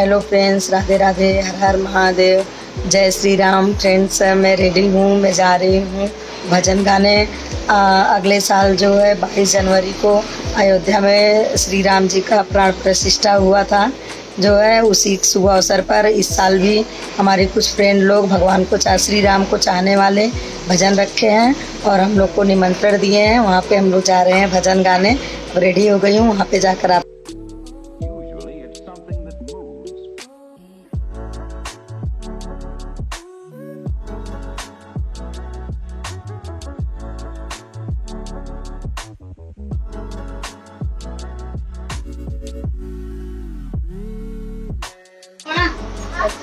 Hello friends, Radhe Radhe, हर हर महादेव, जय Shri Ram. Friends, मैं ready हूँ, मैं जा रही हूँ भजन गाने। अगले साल जो है 22 जनवरी को अयोध्या में श्री राम जी का प्राण प्रतिष्ठा हुआ था जो है, उसी शुभ अवसर पर इस साल भी हमारे कुछ फ्रेंड लोग भगवान को श्री राम को चाहने वाले भजन रखे हैं और हम लोग को निमंत्रण दिए हैं। वहाँ पे हम लोग जा रहे हैं भजन गाने। रेडी हो गई हूँ, वहाँ पे जाकर आप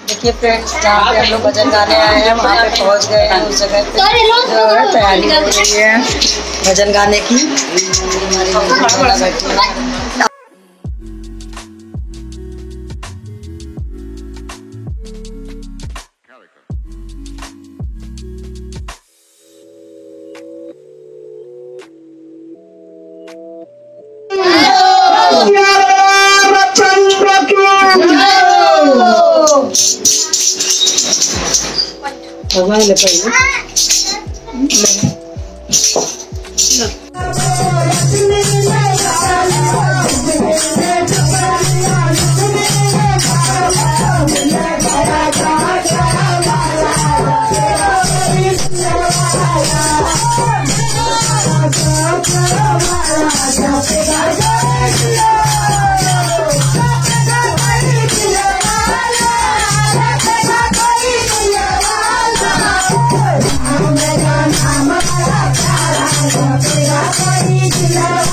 देखिए फ्रेंड्स, जहाँ पे हम लोग भजन गाने आए हैं वहाँ पे पहुँच गए हैं। उस जगह पे जो है तैयारी हो रही है भजन गाने की। Mobile I'm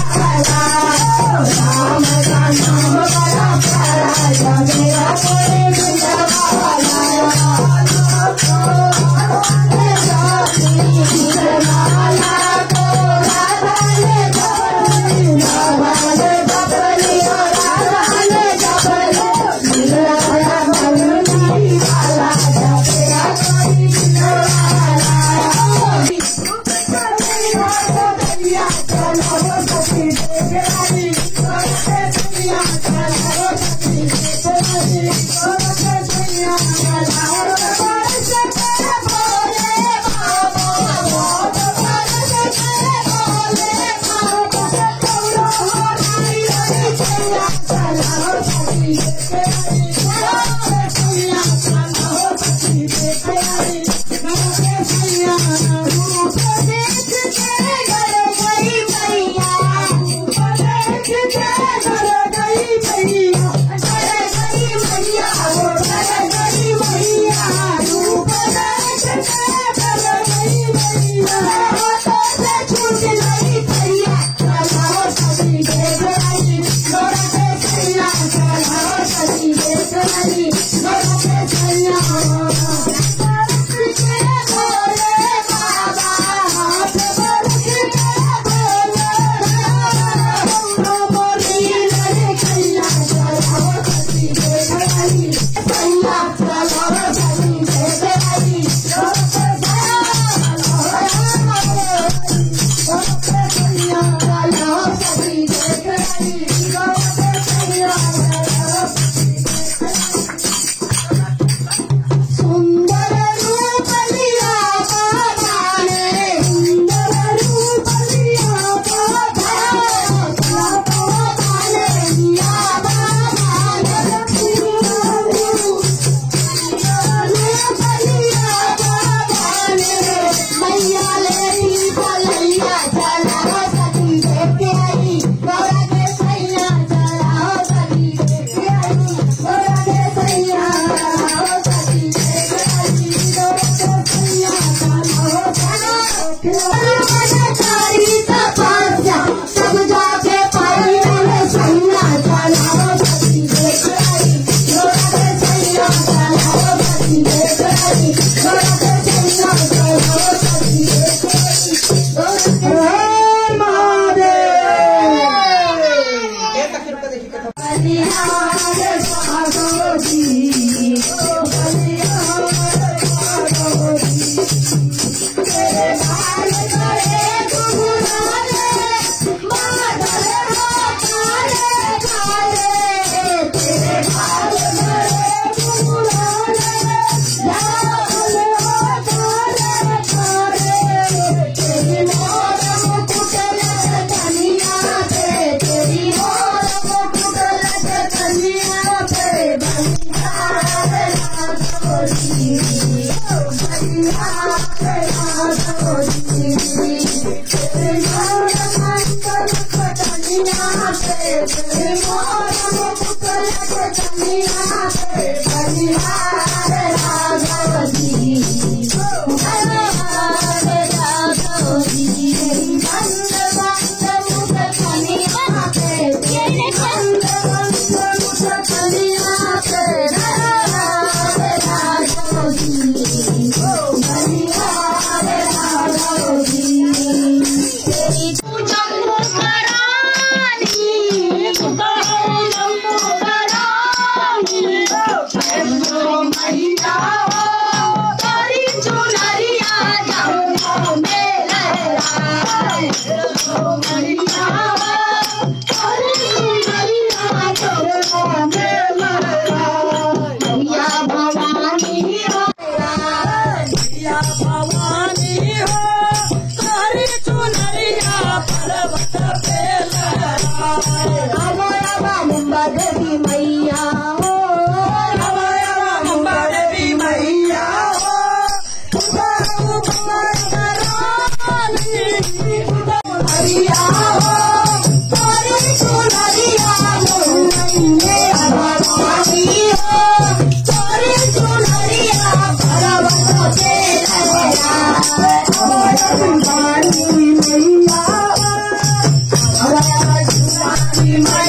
Bye.